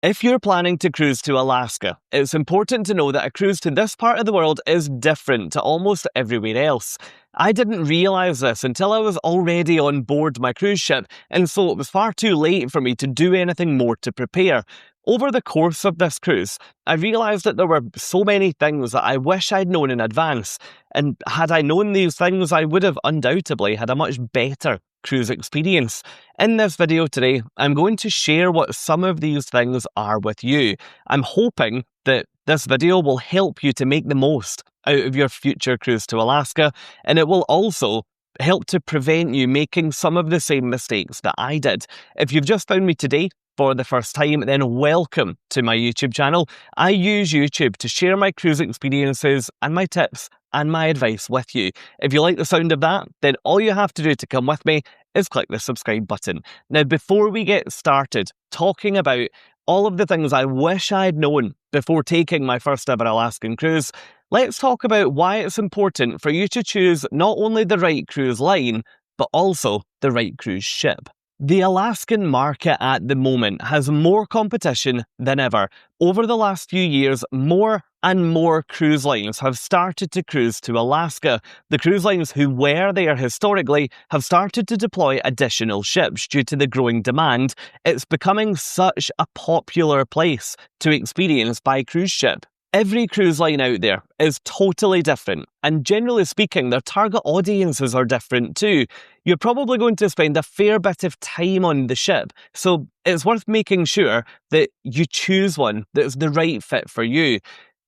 If you're planning to cruise to Alaska, it's important to know that a cruise to this part of the world is different to almost everywhere else. I didn't realise this until I was already on board my cruise ship, and so it was far too late for me to do anything more to prepare. Over the course of this cruise, I realised that there were so many things that I wish I'd known in advance, and had I known these things, I would have undoubtedly had a much better cruise experience. In this video today, I'm going to share what some of these things are with you. I'm hoping that this video will help you to make the most out of your future cruise to Alaska, and it will also help to prevent you making some of the same mistakes that I did. If you've just found me today for the first time, then welcome to my YouTube channel. I use YouTube to share my cruise experiences and my tips and my advice with you. If you like the sound of that, then all you have to do to come with me is click the subscribe button. Now, before we get started talking about all of the things I wish I'd known before taking my first ever Alaskan cruise, let's talk about why it's important for you to choose not only the right cruise line, but also the right cruise ship. The Alaskan market at the moment has more competition than ever. Over the last few years, more and more cruise lines have started to cruise to Alaska. The cruise lines who were there historically have started to deploy additional ships due to the growing demand. It's becoming such a popular place to experience by cruise ship. Every cruise line out there is totally different, and generally speaking, their target audiences are different too. You're probably going to spend a fair bit of time on the ship, so it's worth making sure that you choose one that's the right fit for you.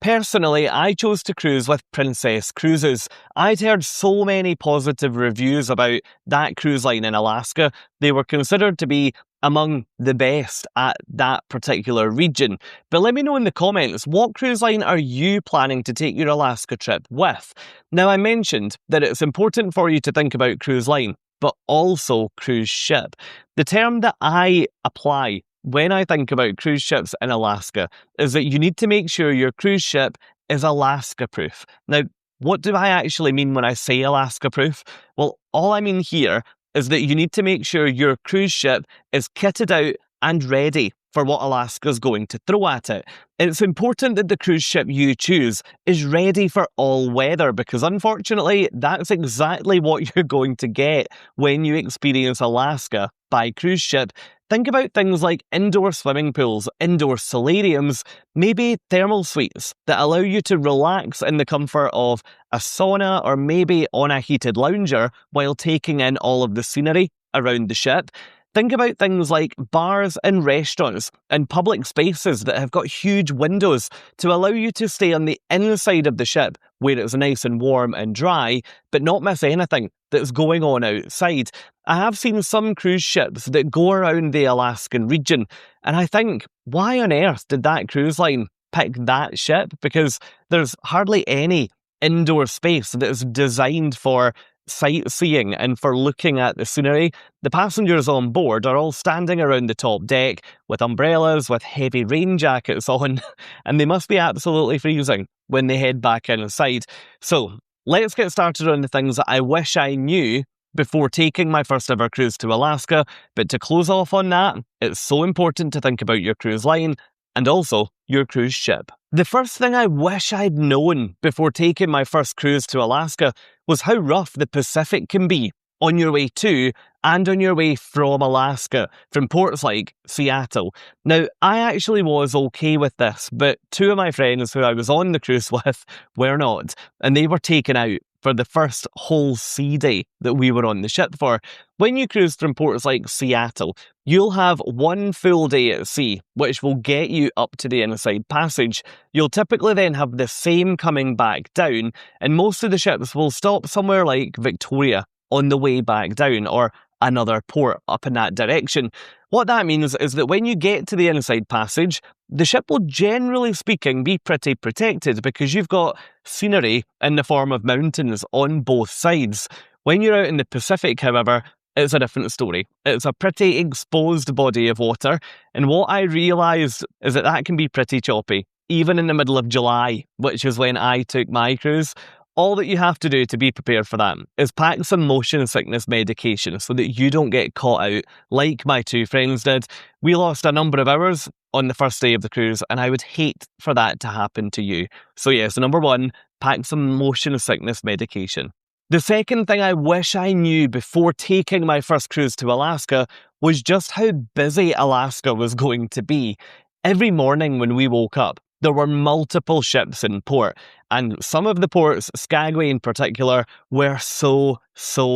Personally, I chose to cruise with Princess Cruises. I'd heard so many positive reviews about that cruise line in Alaska. They were considered to be among the best at that particular region. But let me know in the comments, what cruise line are you planning to take your Alaska trip with? Now, I mentioned that it's important for you to think about cruise line, but also cruise ship. The term that I apply when I think about cruise ships in Alaska is that you need to make sure your cruise ship is Alaska proof. Now, what do I actually mean when I say Alaska proof? Well, all I mean here is that you need to make sure your cruise ship is kitted out and ready for what Alaska's going to throw at it. It's important that the cruise ship you choose is ready for all weather, because unfortunately, that's exactly what you're going to get when you experience Alaska by cruise ship. Think about things like indoor swimming pools, indoor solariums, maybe thermal suites that allow you to relax in the comfort of a sauna or maybe on a heated lounger while taking in all of the scenery around the ship. Think about things like bars and restaurants and public spaces that have got huge windows to allow you to stay on the inside of the ship where it's nice and warm and dry, but not miss anything that's going on outside. I have seen some cruise ships that go around the Alaskan region, and I think, why on earth did that cruise line pick that ship? Because there's hardly any indoor space that is designed for sightseeing and for looking at the scenery. The passengers on board are all standing around the top deck with umbrellas, with heavy rain jackets on, and they must be absolutely freezing when they head back inside. So let's get started on the things that I wish I knew before taking my first ever cruise to Alaska. But to close off on that, it's so important to think about your cruise line and also your cruise ship. The first thing I wish I'd known before taking my first cruise to Alaska was how rough the Pacific can be on your way to and on your way from Alaska, from ports like Seattle. Now, I actually was okay with this, but two of my friends who I was on the cruise with were not, and they were taken out for the first whole sea day that we were on the ship for. When you cruise from ports like Seattle, you'll have one full day at sea, which will get you up to the Inside Passage. You'll typically then have the same coming back down, and most of the ships will stop somewhere like Victoria on the way back down, or another port up in that direction. What that means is that when you get to the Inside Passage, the ship will, generally speaking, be pretty protected because you've got scenery in the form of mountains on both sides. When you're out in the Pacific, however, it's a different story. It's a pretty exposed body of water, and what I realised is that that can be pretty choppy, even in the middle of July, which is when I took my cruise. All that you have to do to be prepared for that is pack some motion sickness medication so that you don't get caught out like my two friends did. We lost a number of hours on the first day of the cruise, and I would hate for that to happen to you. So yeah, so number one, pack some motion sickness medication. The second thing I wish I knew before taking my first cruise to Alaska was just how busy Alaska was going to be. Every morning when we woke up, there were multiple ships in port, and some of the ports, Skagway in particular, were so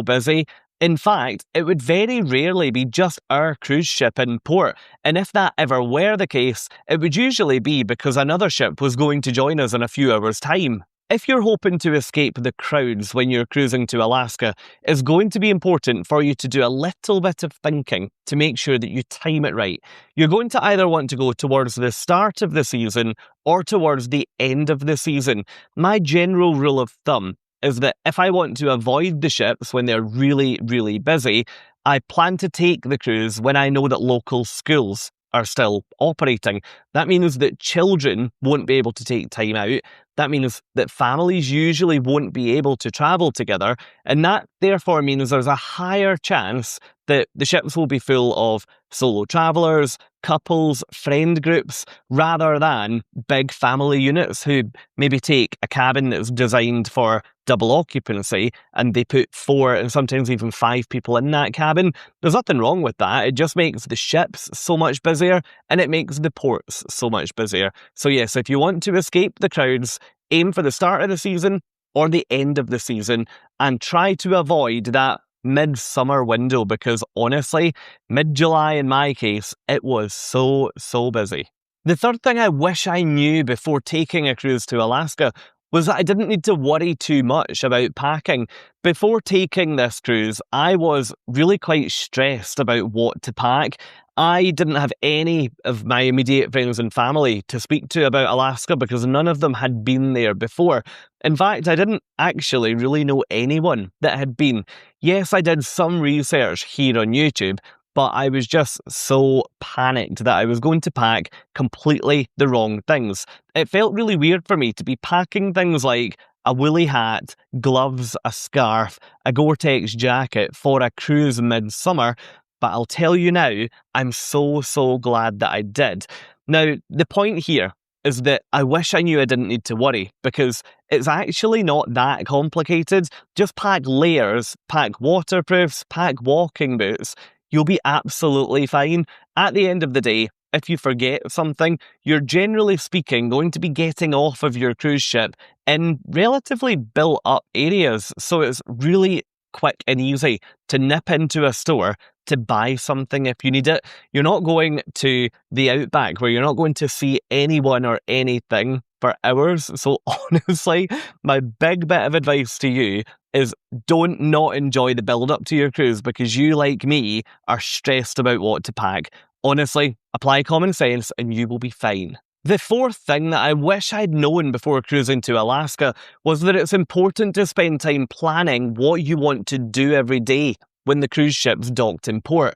busy. In fact, it would very rarely be just our cruise ship in port, and if that ever were the case, it would usually be because another ship was going to join us in a few hours' time. If you're hoping to escape the crowds when you're cruising to Alaska, it's going to be important for you to do a little bit of thinking to make sure that you time it right. You're going to either want to go towards the start of the season or towards the end of the season. My general rule of thumb is that if I want to avoid the ships when they're really busy, I plan to take the cruise when I know that local schools are still operating. That means that children won't be able to take time out. That means that families usually won't be able to travel together, and that therefore means there's a higher chance that the ships will be full of solo travellers, couples, friend groups, rather than big family units who maybe take a cabin that's designed for double occupancy and they put 4 and sometimes even 5 people in that cabin. There's nothing wrong with that. It just makes the ships so much busier and it makes the ports so much busier. So yes, if you want to escape the crowds, aim for the start of the season or the end of the season and try to avoid that mid-summer window, because honestly, mid-July in my case, it was so busy. The third thing I wish I knew before taking a cruise to Alaska was that I didn't need to worry too much about packing. Before taking this cruise, I was really quite stressed about what to pack. I didn't have any of my immediate friends and family to speak to about Alaska because none of them had been there before. In fact, I didn't actually really know anyone that had been. Yes, I did some research here on YouTube, but I was just so panicked that I was going to pack completely the wrong things. It felt really weird for me to be packing things like a woolly hat, gloves, a scarf, a Gore-Tex jacket for a cruise midsummer, but I'll tell you now, I'm so glad that I did. Now, the point here is that I wish I knew I didn't need to worry, because it's actually not that complicated. Just pack layers, pack waterproofs, pack walking boots. You'll be absolutely fine. At the end of the day, if you forget something, you're generally speaking going to be getting off of your cruise ship in relatively built up areas. So it's really quick and easy to nip into a store to buy something if you need it. You're not going to the outback where you're not going to see anyone or anything for hours. So honestly, my big bit of advice to you is don't not enjoy the build up to your cruise because you, like me, are stressed about what to pack. Honestly, apply common sense and you will be fine. The fourth thing that I wish I'd known before cruising to Alaska was that it's important to spend time planning what you want to do every day when the cruise ship's docked in port.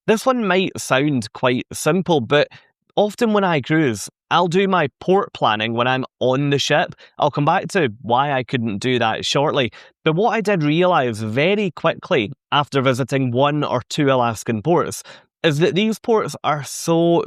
This one might sound quite simple, but often when I cruise, I'll do my port planning when I'm on the ship. I'll come back to why I couldn't do that shortly. But what I did realise very quickly after visiting 1 or 2 Alaskan ports is that these ports are so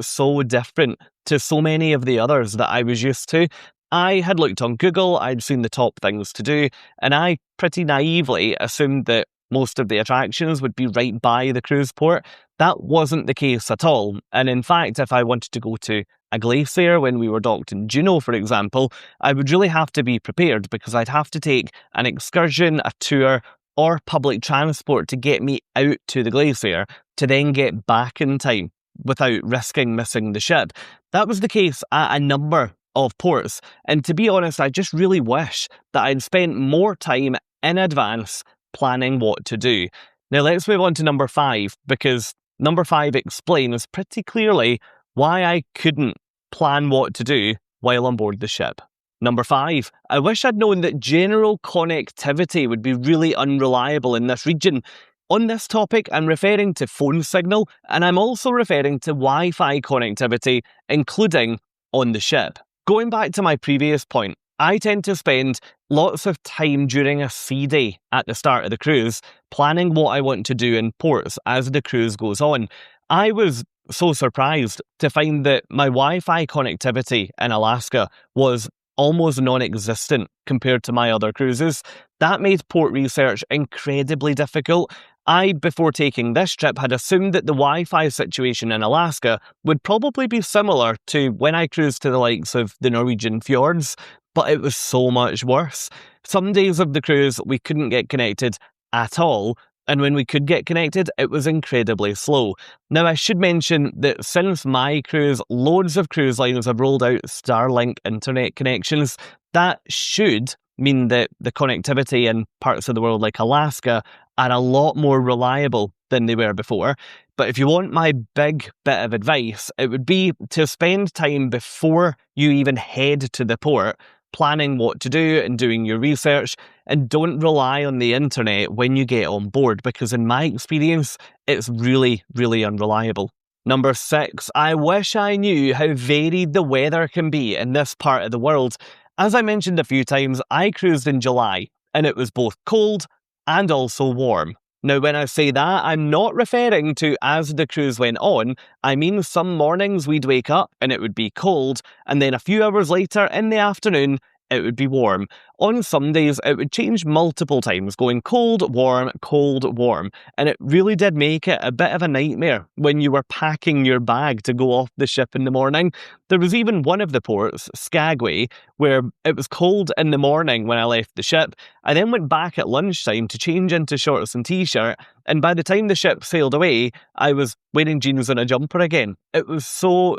different to so many of the others that I was used to. I had looked on Google, I'd seen the top things to do, and I pretty naively assumed that most of the attractions would be right by the cruise port. That wasn't the case at all. And in fact, if I wanted to go to a glacier when we were docked in Juneau, for example, I would really have to be prepared because I'd have to take an excursion, a tour, or public transport to get me out to the glacier to then get back in time without risking missing the ship. That was the case at a number of ports, and to be honest, I just really wish that I'd spent more time in advance planning what to do. Now let's move on to number 5, because number 5 explains pretty clearly why I couldn't plan what to do while on board the ship. Number 5, I wish I'd known that general connectivity would be really unreliable in this region. On this topic, I'm referring to phone signal, and I'm also referring to Wi-Fi connectivity, including on the ship. Going back to my previous point, I tend to spend lots of time during a sea day at the start of the cruise planning what I want to do in ports as the cruise goes on. I was so surprised to find that my Wi-Fi connectivity in Alaska was almost non-existent compared to my other cruises. That made port research incredibly difficult. I, before taking this trip, had assumed that the Wi-Fi situation in Alaska would probably be similar to when I cruised to the likes of the Norwegian fjords, but it was so much worse. Some days of the cruise, we couldn't get connected at all, and when we could get connected, it was incredibly slow. Now, I should mention that since my cruise, loads of cruise lines have rolled out Starlink internet connections. That should mean that the connectivity in parts of the world like Alaska are a lot more reliable than they were before. But if you want my big bit of advice, it would be to spend time before you even head to the port planning what to do and doing your research, and don't rely on the internet when you get on board, because in my experience, it's really, really unreliable. Number 6, I wish I knew how varied the weather can be in this part of the world. As I mentioned a few times, I cruised in July, and it was both cold and also warm. Now, when I say that, I'm not referring to as the cruise went on. I mean, some mornings we'd wake up and it would be cold, and then a few hours later in the afternoon, it would be warm. On some days, it would change multiple times, going cold, warm, and it really did make it a bit of a nightmare when you were packing your bag to go off the ship in the morning. There was even one of the ports, Skagway, where it was cold in the morning when I left the ship. I then went back at lunchtime to change into shorts and t-shirt, and by the time the ship sailed away, I was wearing jeans and a jumper again. It was so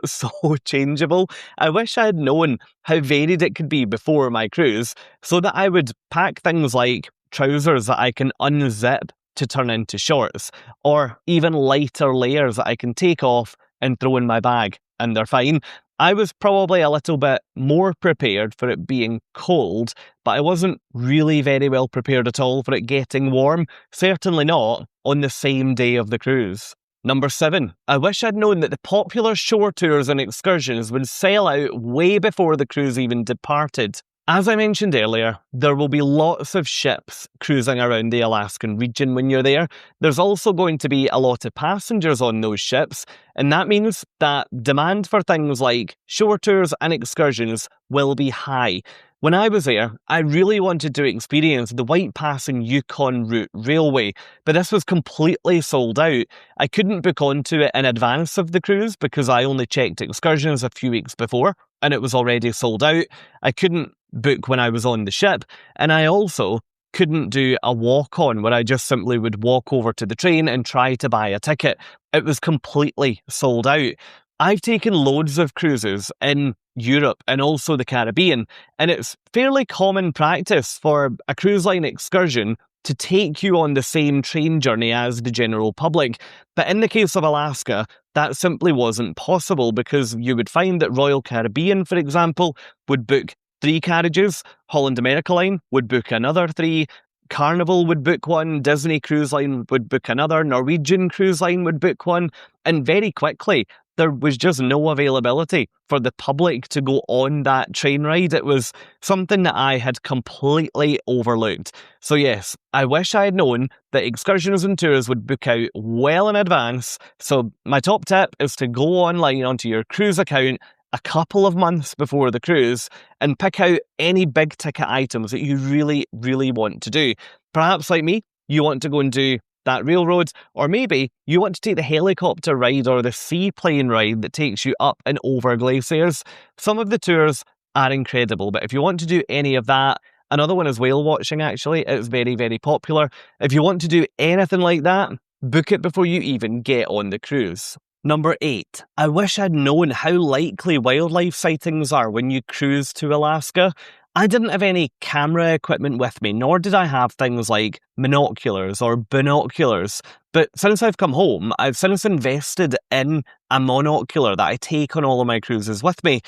changeable. I wish I had known how varied it could be before my cruise, so that I would pack things like trousers that I can unzip to turn into shorts, or even lighter layers that I can take off and throw in my bag, and they're fine. I was probably a little bit more prepared for it being cold, but I wasn't really very well prepared at all for it getting warm, certainly not on the same day of the cruise. Number 7, I wish I'd known that the popular shore tours and excursions would sell out way before the cruise even departed. As I mentioned earlier, there will be lots of ships cruising around the Alaskan region when you're there. There's also going to be a lot of passengers on those ships, and that means that demand for things like shore tours and excursions will be high. When I was there, I really wanted to experience the White Pass and Yukon Route Railway, but this was completely sold out. I couldn't book onto it in advance of the cruise because I only checked excursions a few weeks before, and it was already sold out. I couldn't book when I was on the ship, and I also couldn't do a walk-on where I just simply would walk over to the train and try to buy a ticket. It was completely sold out. I've taken loads of cruises in Europe and also the Caribbean, and it's fairly common practice for a cruise line excursion to take you on the same train journey as the general public. But in the case of Alaska, that simply wasn't possible, because you would find that Royal Caribbean, for example, would book 3 carriages, Holland America Line would book another 3, Carnival would book 1, Disney Cruise Line would book another, Norwegian Cruise Line would book 1, and very quickly there was just no availability for the public to go on that train ride. It was something that I had completely overlooked. So yes, I wish I had known that excursions and tours would book out well in advance. So my top tip is to go online onto your cruise account a couple of months before the cruise and pick out any big ticket items that you really, really want to do. Perhaps like me, you want to go and do that railroad, or maybe you want to take the helicopter ride or the seaplane ride that takes you up and over glaciers. Some of the tours are incredible, but if you want to do any of that, another one is whale watching actually. It's very, very popular. If you want to do anything like that, book it before you even get on the cruise. Number 8, I wish I'd known how likely wildlife sightings are when you cruise to Alaska. I didn't have any camera equipment with me, nor did I have things like monoculars or binoculars. But since I've come home, I've since invested in a monocular that I take on all of my cruises with me.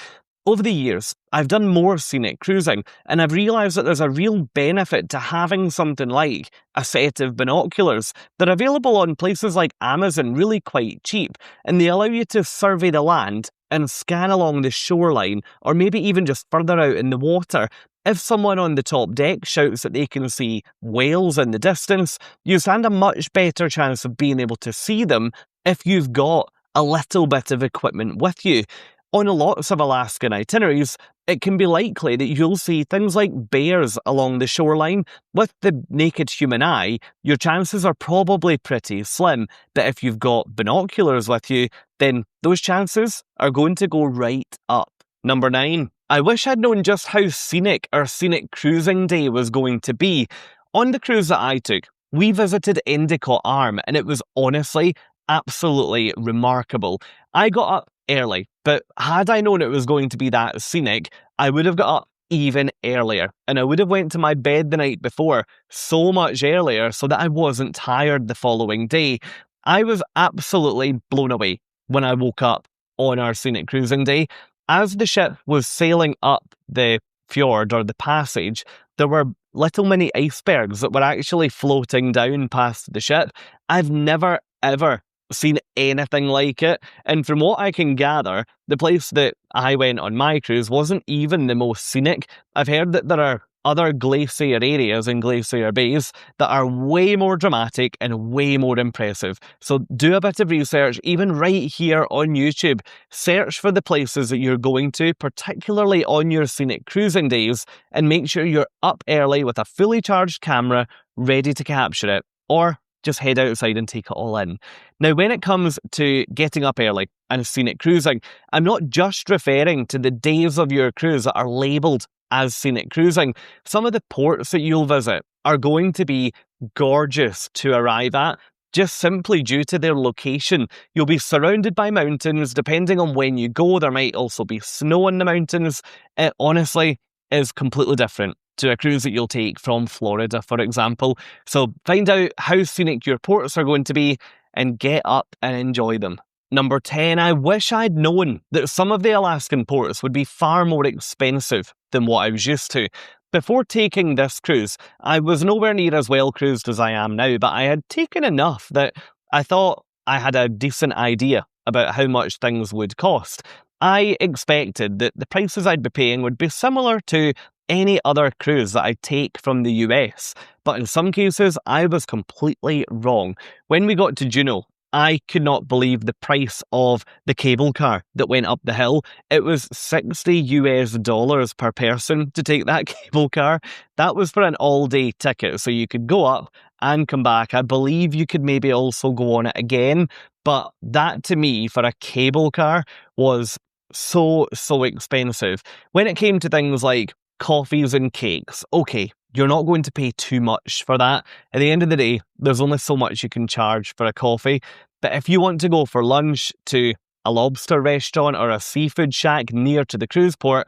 Over the years, I've done more scenic cruising, and I've realised that there's a real benefit to having something like a set of binoculars. They're available on places like Amazon really quite cheap, and they allow you to survey the land and scan along the shoreline, or maybe even just further out in the water. If someone on the top deck shouts that they can see whales in the distance, you stand a much better chance of being able to see them if you've got a little bit of equipment with you. On lots of Alaskan itineraries, it can be likely that you'll see things like bears along the shoreline. With the naked human eye, your chances are probably pretty slim, but if you've got binoculars with you, then those chances are going to go right up. Number 9. I wish I'd known just how scenic our Scenic Cruising Day was going to be. On the cruise that I took, we visited Endicott Arm, and it was honestly absolutely remarkable. I got up early, but had I known it was going to be that scenic, I would have got up even earlier, and I would have went to my bed the night before so much earlier so that I wasn't tired the following day. I was absolutely blown away when I woke up on our Scenic Cruising Day. As the ship was sailing up the fjord or the passage, there were little mini icebergs that were actually floating down past the ship. I've never ever seen anything like it, and from what I can gather, the place that I went on my cruise wasn't even the most scenic. I've heard that there are other glacier areas in glacier bays that are way more dramatic and way more impressive. So do a bit of research, even right here on YouTube. Search for the places that you're going to, particularly on your Scenic Cruising days, and make sure you're up early with a fully charged camera ready to capture it, or just head outside and take it all in. Now, when it comes to getting up early and scenic cruising, I'm not just referring to the days of your cruise that are labelled as scenic cruising. Some of the ports that you'll visit are going to be gorgeous to arrive at, just simply due to their location. You'll be surrounded by mountains. Depending on when you go, there might also be snow in the mountains. It honestly is completely different to a cruise that you'll take from Florida, for example. So find out how scenic your ports are going to be and get up and enjoy them. Number 10, I wish I'd known that some of the Alaskan ports would be far more expensive than what I was used to. Before taking this cruise, I was nowhere near as well cruised as I am now, but I had taken enough that I thought I had a decent idea about how much things would cost. I expected that the prices I'd be paying would be similar to any other cruise that I take from the US, but in some cases I was completely wrong. When we got to Juneau, I could not believe the price of the cable car that went up the hill. It was $60 per person to take that cable car. That was for an all-day ticket, so you could go up and come back. I believe you could maybe also go on it again, but that to me, for a cable car, was so expensive. When it came to things like coffees and cakes, okay, you're not going to pay too much for that. At the end of the day, there's only so much you can charge for a coffee. But if you want to go for lunch to a lobster restaurant or a seafood shack near to the cruise port,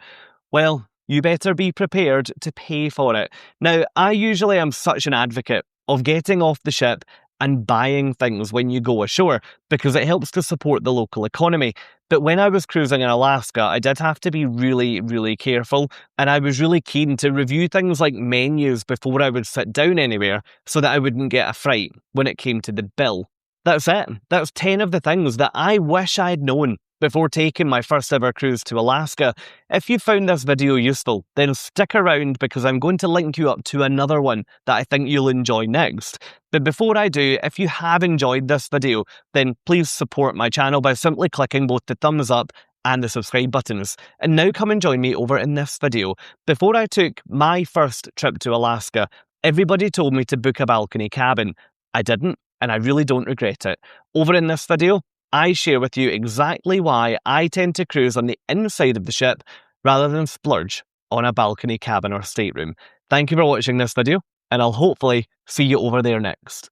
well, you better be prepared to pay for it. Now, I usually am such an advocate of getting off the ship and buying things when you go ashore, because it helps to support the local economy. But when I was cruising in Alaska, I did have to be really careful, and I was really keen to review things like menus before I would sit down anywhere so that I wouldn't get a fright when it came to the bill. That's it. That's 10 of the things that I wish I'd known before taking my first ever cruise to Alaska. If you found this video useful, then stick around, because I'm going to link you up to another one that I think you'll enjoy next. But before I do, if you have enjoyed this video, then please support my channel by simply clicking both the thumbs up and the subscribe buttons. And now come and join me over in this video. Before I took my first trip to Alaska, everybody told me to book a balcony cabin. I didn't, and I really don't regret it. Over in this video, I share with you exactly why I tend to cruise on the inside of the ship rather than splurge on a balcony cabin or stateroom. Thank you for watching this video, and I'll hopefully see you over there next.